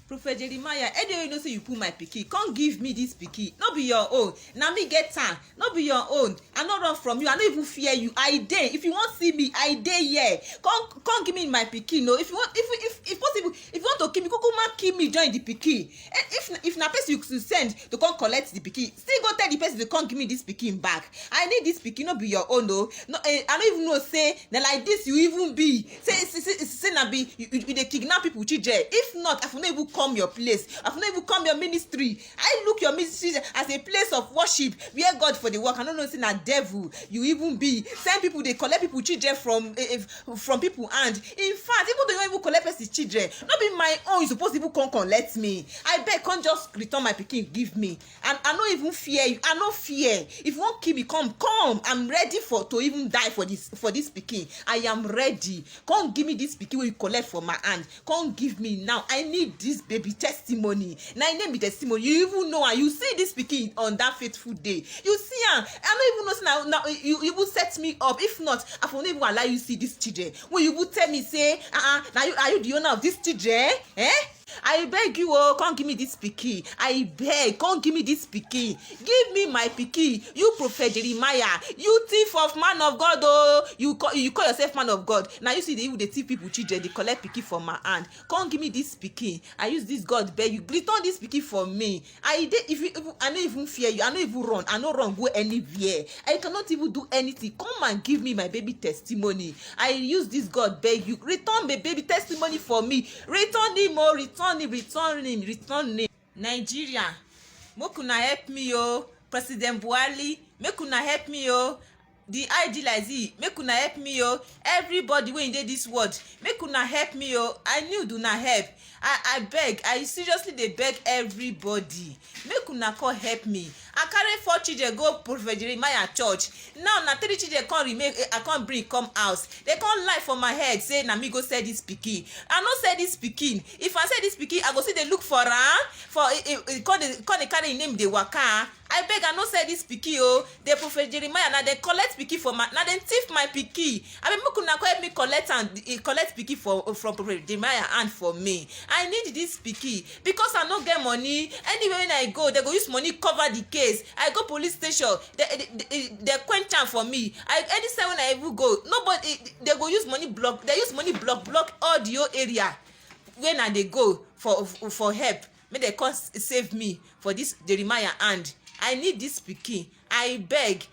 Prophet Jeremiah, anyway you know say you put my pikin, come give me this pikin, no be your own, na me get am, no be your own. I no run from you, I no even fear you, I dey. If you wan see me, I dey here. Come give me my pikin. No, if you want, if possible, if you want to kill me, kukuma kill me, join the pikin. If na person you send to come collect the pikin, still go tell the person to come give me this pikin back. I need this pikin, no be your own. No, I no even know say na like this you even be. Say na be you dey kidnap people children. If not, I for no even come your place, I for no even come your ministry. I look your ministry as a place of worship where God for the work. I don't know say na devil you even be. Send people dey collect people children from people hand. In fact, even though you even collect person children, no be my own, you suppose even come collect me. I beg, come just return my pikin give me. And I no even fear you, I no fear. If you wan kill me, come. I'm ready to even die for this pikin. I am ready. Come give me this pikin wey you collect for my hand. Come give me now. I need this baby testimony. Na im name be testimony. You even know am. You see this pikin on that faithful day. You see am. I no even know say now you even set me up. If not, I for no even allow you see these children. When you even tell me say, now are you the owner of these children? I beg you, come give me this pikin. I beg, come give me this pikin. Give me my pikin. You Prophet Jeremiah, you thief of man of God. You call yourself man of God. Now you see the evil, they thief people children, they collect pikin from my hand. Come give me this pikin. I use this God beg you, return this pikin for me. I no even fear you, I no even run, I no run go anywhere. I cannot even do anything. Come and give me my baby testimony. I use this God beg you, return my baby testimony for me. Return him. Return him. Nigeria, make una help me. President Buhari, make una help me. The ID like this, make una help me. Everybody wey dey this world, make una help me. I need una help. I beg, I seriously dey beg everybody, make una come help me. I carry 4 children go Prophet Jeremiah church. Now na 3 children come remain. I come bring come house. They come lie for my head say na me go sell this pikin. I no sell this pikin. If I sell this pikin, I go see they look for am. Come dey carry im name dey waka. I beg, I no sell this pikin. The Prophet Jeremiah na they collect pikin for my, na dem thief my pikin. I mean, make una help me collect pikin from Prophet Jeremiah hand for me. I need this pikin because I no get money. Anywhere when I go, they go use money cover the case. I go police station, they quench am for me. Anytime when I even go, nobody, they go use money block. They use money block all the whole area when I dey go for help. Make they come save me for this Jeremiah hand. I need this pikin. I beg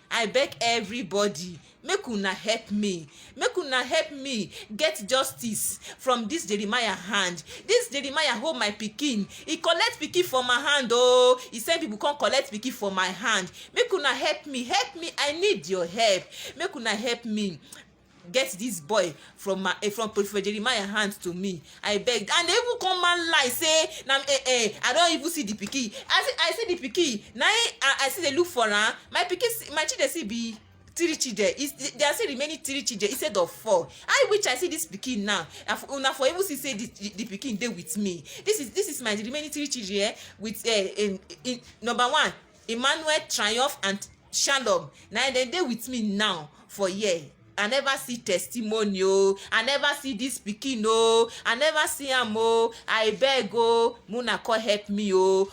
everybody, make una help me. Make una help me get justice from this Jeremiah hand. This Jeremiah hold my pikin. He collect pikin for my hand. He send people come collect pikin for my hand. Make una help me. I need your help. Make una help me get this boy from Prophet Jeremiah hands to me. I beg. And they even come and lie say I don't even see the pikin. I see the pikin. Now I see they look for her. My children see be 3 children. There are still remaining 3 children instead of 4. I see this pikin now. Una for even see say the pikin dey with me. This is my remaining 3 children with in number 1 Emmanuel, Triumph and Shalom. Now they dey with me now for year. I never see testimony. I never see this pikin. I never see am. I beg Muna come help me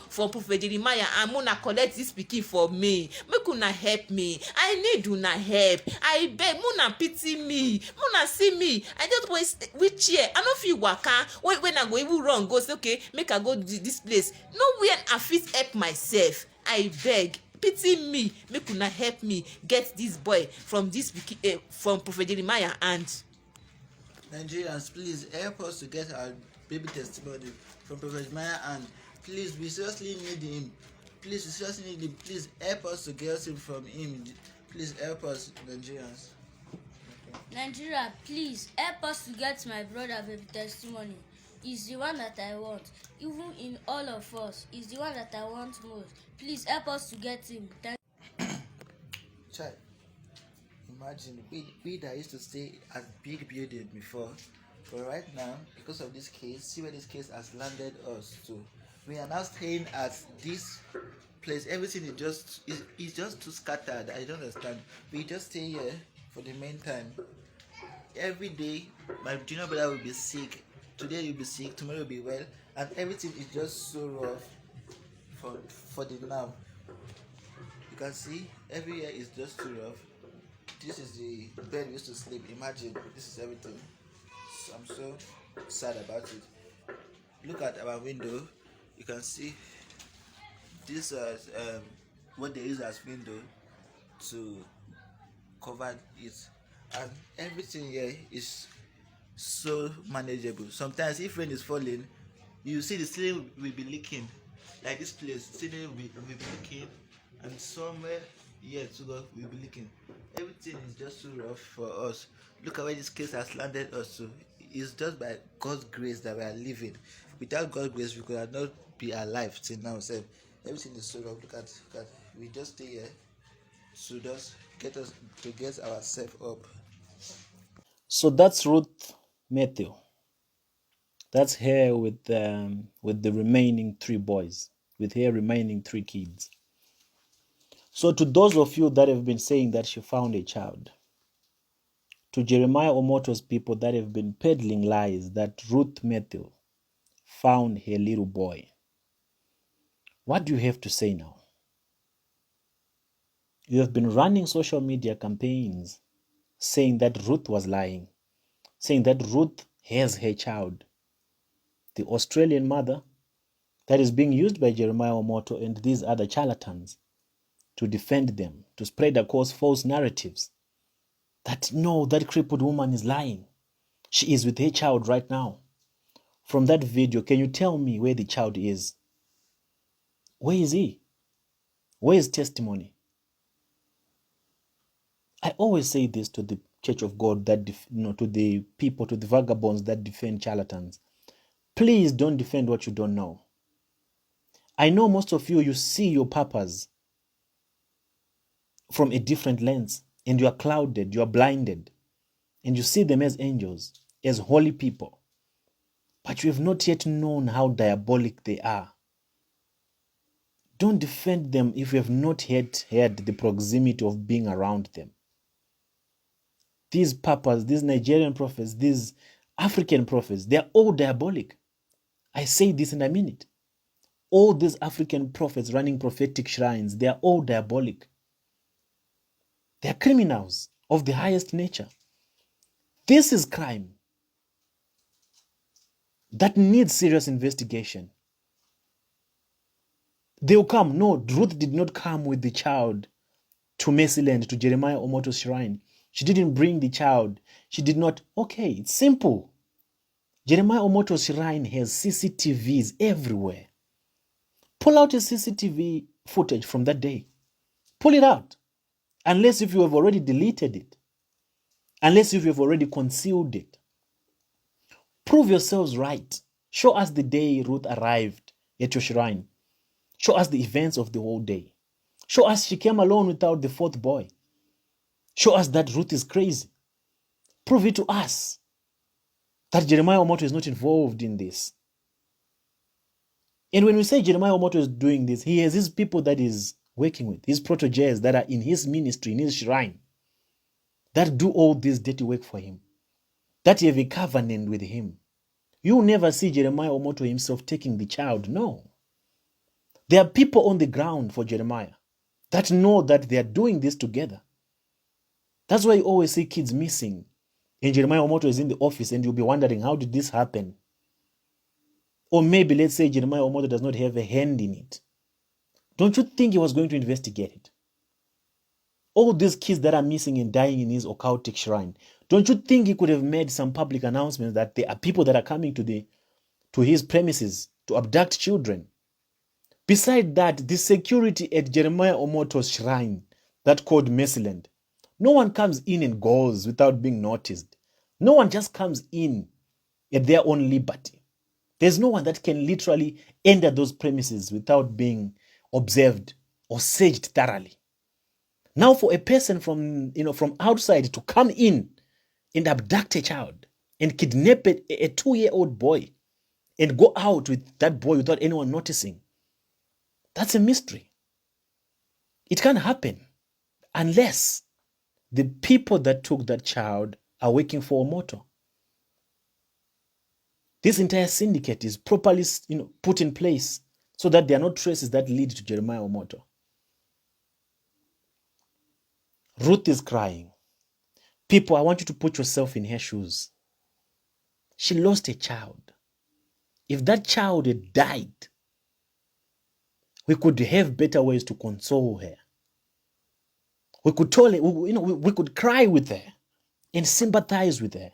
for Prophet Jeremiah, and Muna collect this pikin for me. Make una help me. I need una help. I beg Muna pity me. Muna see me. I just waste which year. I no fit waka. When I go even run, go say okay, make I go this place. Nowhere I fit help myself. I beg. Pity me, make una help me get this boy from from Prophet Jeremiah hand. Nigerians, please help us to get our baby testimony from Prophet Jeremiah hand. Please, we seriously need him. Please help us to get him from him. Please help us, Nigerians. Nigeria, please help us to get my brother baby testimony. He's the one that I want. Even in all of us, he's the one that I want most. Please help us to get him. Child, imagine we that used to stay at big building before, but right now, because of this case, see where this case has landed us to. We are now staying at this place. Everything is just too scattered. I don't understand. We just stay here for the meantime. Every day, my junior brother will be sick. today you'll be sick, tomorrow you'll be well, and everything is just so rough for the now. You can see everywhere is just too rough. This is the bed we used to sleep. Imagine, this is everything. So I'm so sad about it. Look at our window. You can see this is what they use as window to cover it, and everything here is so manageable. Sometimes if rain is falling, you see the ceiling will be leaking. Like this place, ceiling will be leaking, and somewhere here too will be leaking. Everything is just too rough for us. Look at where this case has landed us to. It's just by God's grace that we are living. Without God's grace, we could not be alive till now. So everything is so rough. Look at we just stay here to just get ourselves up. So that's Ruth Matthew. That's her with the remaining 3 boys, with her remaining 3 kids. So to those of you that have been saying that she found a child, to Jeremiah Omoto's people that have been peddling lies that Ruth Matthew found her little boy, what do you have to say now? You have been running social media campaigns saying that Ruth was lying, saying that Ruth has her child. The Australian mother that is being used by Jeremiah Omoto and these other charlatans to defend them, to spread across false narratives that no, that crippled woman is lying. She is with her child right now. From that video, can you tell me where the child is? Where is he? Where is testimony? I always say this to the Church of God, that to the people, to the vagabonds that defend charlatans. Please don't defend what you don't know. I know most of you see your papas from a different lens, and you are clouded, you are blinded, and you see them as angels, as holy people. But you have not yet known how diabolic they are. Don't defend them if you have not yet had the proximity of being around them. These papas, these Nigerian prophets, these African prophets, they are all diabolic. I say this and I mean it. All these African prophets running prophetic shrines, they are all diabolic. They are criminals of the highest nature. This is crime that needs serious investigation. They will come. No, Ruth did not come with the child to Mercyland, to Jeremiah Omoto's shrine. She didn't bring the child. She did not. Okay, it's simple. Jeremiah Omoto's shrine has CCTVs everywhere. Pull out a CCTV footage from that day. Pull it out. Unless if you have already deleted it. Unless if you have already concealed it. Prove yourselves right. Show us the day Ruth arrived at your shrine. Show us the events of the whole day. Show us she came alone without the 4th boy. Show us that Ruth is crazy. Prove it to us that Jeremiah Omoto is not involved in this. And when we say Jeremiah Omoto is doing this, he has his people that he's working with, his proteges that are in his ministry, in his shrine, that do all this dirty work for him, that have a covenant with him. You will never see Jeremiah Omoto himself taking the child. No. There are people on the ground for Jeremiah that know that they are doing this together. That's why you always see kids missing. And Jeremiah Omoto is in the office and you'll be wondering, how did this happen? Or maybe let's say Jeremiah Omoto does not have a hand in it. Don't you think he was going to investigate it? All these kids that are missing and dying in his occultic shrine, don't you think he could have made some public announcements that there are people that are coming to his premises to abduct children? Besides that, the security at Jeremiah Omoto's shrine, that called Mercyland, no one comes in and goes without being noticed. No one just comes in at their own liberty. There's no one that can literally enter those premises without being observed or searched thoroughly. Now for a person from outside to come in and abduct a child and kidnap a 2-year-old boy and go out with that boy without anyone noticing, that's a mystery. It can't happen unless the people that took that child are working for Omoto. This entire syndicate is properly, put in place so that there are no traces that lead to Jeremiah Omoto. Ruth is crying. People, I want you to put yourself in her shoes. She lost a child. If that child had died, we could have better ways to console her. We could we could cry with her and sympathize with her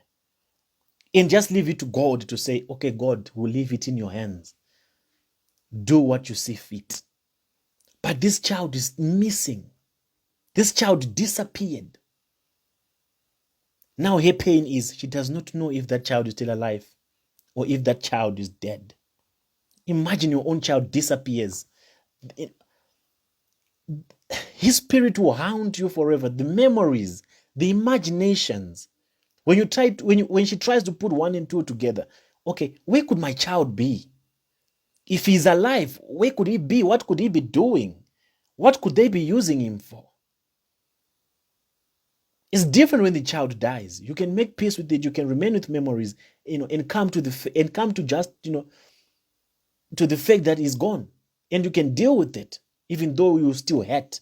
and just leave it to God to say, okay, God, we'll leave it in your hands. Do what you see fit. But this child is missing. This child disappeared. Now her pain is she does not know if that child is still alive or if that child is dead. Imagine your own child disappears. His spirit will haunt you forever. The memories, the imaginations. When she tries to put 1 and 2 together, okay, where could my child be? If he's alive, where could he be? What could he be doing? What could they be using him for? It's different when the child dies. You can make peace with it. You can remain with memories, and come to to the fact that he's gone, and you can deal with it, even though you still hurt.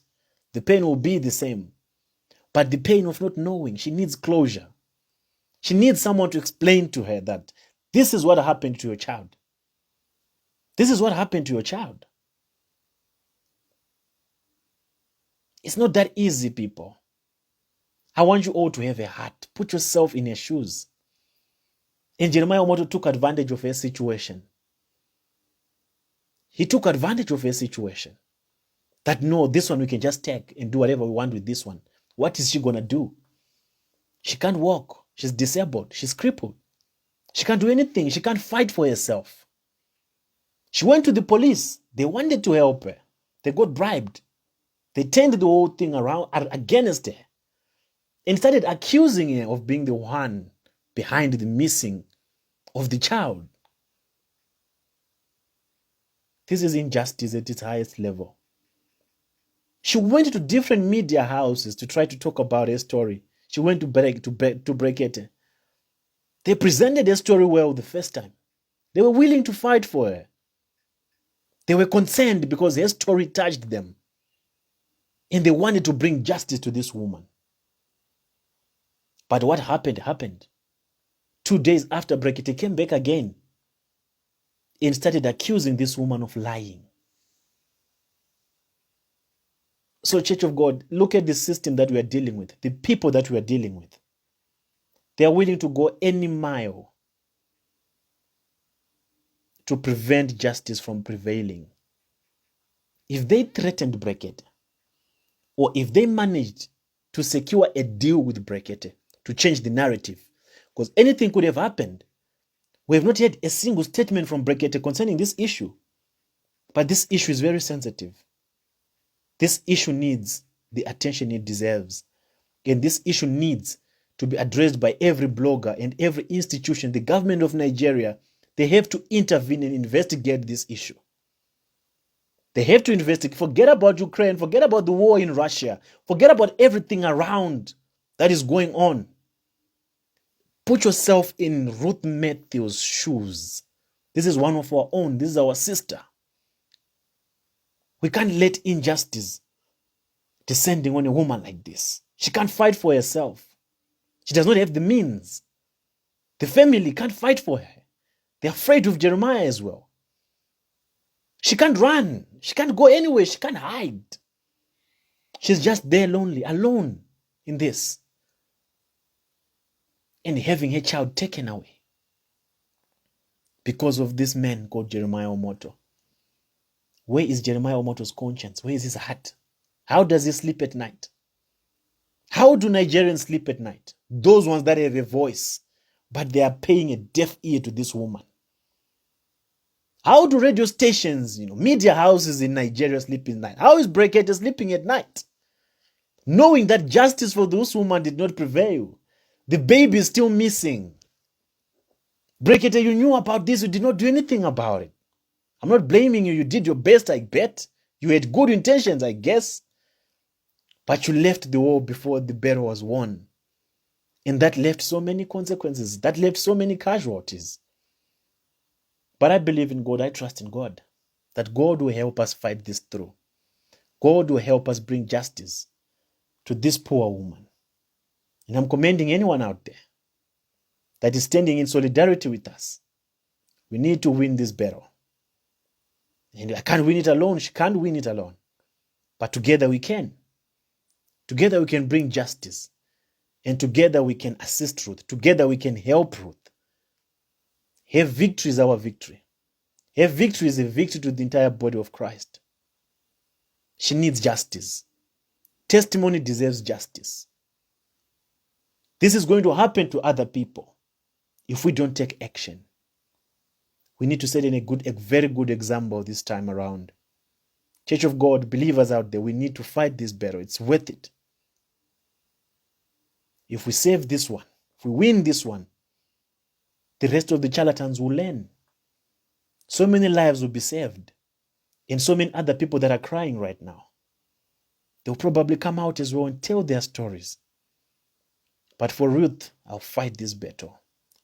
The pain will be the same, but the pain of not knowing, she needs closure. She needs someone to explain to her that this is what happened to your child. This is what happened to your child. It's not that easy, people. I want you all to have a heart. Put yourself in her shoes. And Jeremiah Omoto took advantage of her situation. He took advantage of her situation. That no, this one we can just take and do whatever we want with this one. What is she going to do? She can't walk. She's disabled. She's crippled. She can't do anything. She can't fight for herself. She went to the police. They wanted to help her. They got bribed. They turned the whole thing around against her and started accusing her of being the one behind the missing of the child. This is injustice at its highest level. She went to different media houses to try to talk about her story. She went to Brekete. They presented her story well the first time. They were willing to fight for her. They were concerned because her story touched them. And they wanted to bring justice to this woman. But what happened. 2 days after Brekete came back again and started accusing this woman of lying. So, Church of God, look at the system that we are dealing with, the people that we are dealing with. They are willing to go any mile to prevent justice from prevailing. If they threatened Brekete, or if they managed to secure a deal with Brekete to change the narrative, because anything could have happened. We have not had a single statement from Brekete concerning this issue. But this issue is very sensitive. This issue needs the attention it deserves. And this issue needs to be addressed by every blogger and every institution. The government of Nigeria, they have to intervene and investigate this issue. They have to investigate. Forget about Ukraine. Forget about the war in Russia. Forget about everything around that is going on. Put yourself in Ruth Matthews' shoes. This is one of our own. This is our sister. We can't let injustice descending on a woman like this. She can't fight for herself. She does not have the means. The family can't fight for her. They're afraid of Jeremiah as well. She can't run. She can't go anywhere. She can't hide. She's just there lonely, alone in this. And having her child taken away because of this man called Jeremiah Omoto. Where is Jeremiah Omoto's conscience? Where is his heart? How does he sleep at night? How do Nigerians sleep at night? Those ones that have a voice, but they are paying a deaf ear to this woman. How do radio stations, media houses in Nigeria sleep at night? How is Brekete sleeping at night? Knowing that justice for this woman did not prevail. The baby is still missing. Brekete, you knew about this. You did not do anything about it. I'm not blaming you. You did your best, I bet. You had good intentions, I guess. But you left the war before the battle was won. And that left so many consequences. That left so many casualties. But I believe in God. I trust in God. That God will help us fight this through. God will help us bring justice to this poor woman. And I'm commending anyone out there that is standing in solidarity with us. We need to win this battle. And I can't win it alone. She can't win it alone. But together we can. Together we can bring justice. And together we can assist Ruth. Together we can help Ruth. Her victory is our victory. Her victory is a victory to the entire body of Christ. She needs justice. Testimony deserves justice. This is going to happen to other people if we don't take action. We need to set in a very good example this time around. Church of God, believers out there, we need to fight this battle. It's worth it. If we save this one, if we win this one, the rest of the charlatans will learn. So many lives will be saved. And so many other people that are crying right now, they'll probably come out as well and tell their stories. But for Ruth, I'll fight this battle.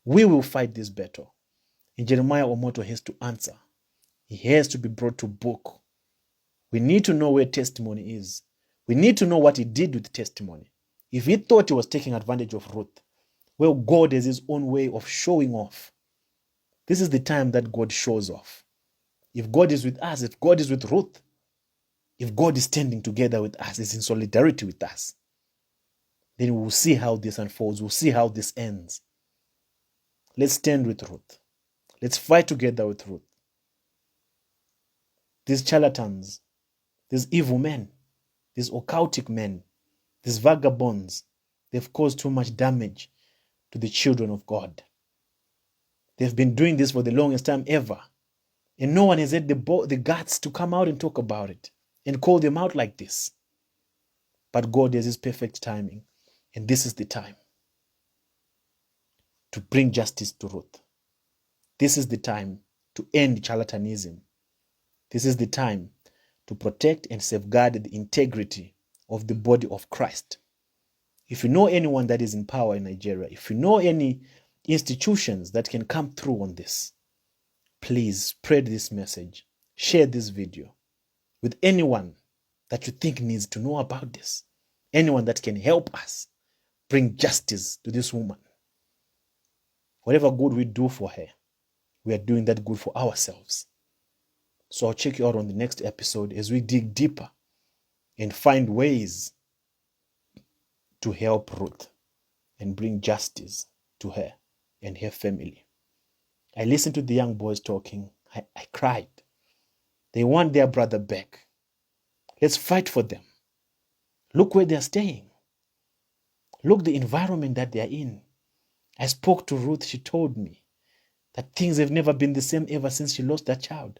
We will fight this battle. And Jeremiah Omoto has to answer. He has to be brought to book. We need to know where testimony is. We need to know what he did with testimony. If he thought he was taking advantage of Ruth, well, God has his own way of showing off. This is the time that God shows off. If God is with us, if God is with Ruth, if God is standing together with us, is in solidarity with us, then we will see how this unfolds. We'll see how this ends. Let's stand with Ruth. Let's fight together with Ruth. These charlatans, these evil men, these occultic men, these vagabonds, they've caused too much damage to the children of God. They've been doing this for the longest time ever. And no one has had the guts to come out and talk about it and call them out like this. But God has his perfect timing. And this is the time to bring justice to Ruth. This is the time to end charlatanism. This is the time to protect and safeguard the integrity of the body of Christ. If you know anyone that is in power in Nigeria, if you know any institutions that can come through on this, please spread this message. Share this video with anyone that you think needs to know about this. Anyone that can help us bring justice to this woman. Whatever good we do for her, we are doing that good for ourselves. So I'll check you out on the next episode as we dig deeper and find ways to help Ruth and bring justice to her and her family. I listened to the young boys talking. I cried. They want their brother back. Let's fight for them. Look where they're staying. Look the environment that they're in. I spoke to Ruth. She told me that things have never been the same ever since she lost that child.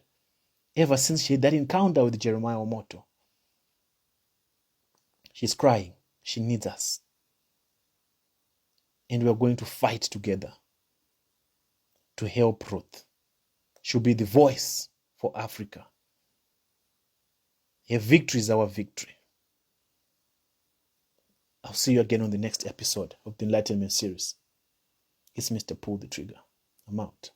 Ever since she had that encounter with Jeremiah Omoto. She's crying. She needs us. And we're going to fight together to help Ruth. She'll be the voice for Africa. Her victory is our victory. I'll see you again on the next episode of the Enlightenment series. It's Mr. Pull the Trigger. I'm out.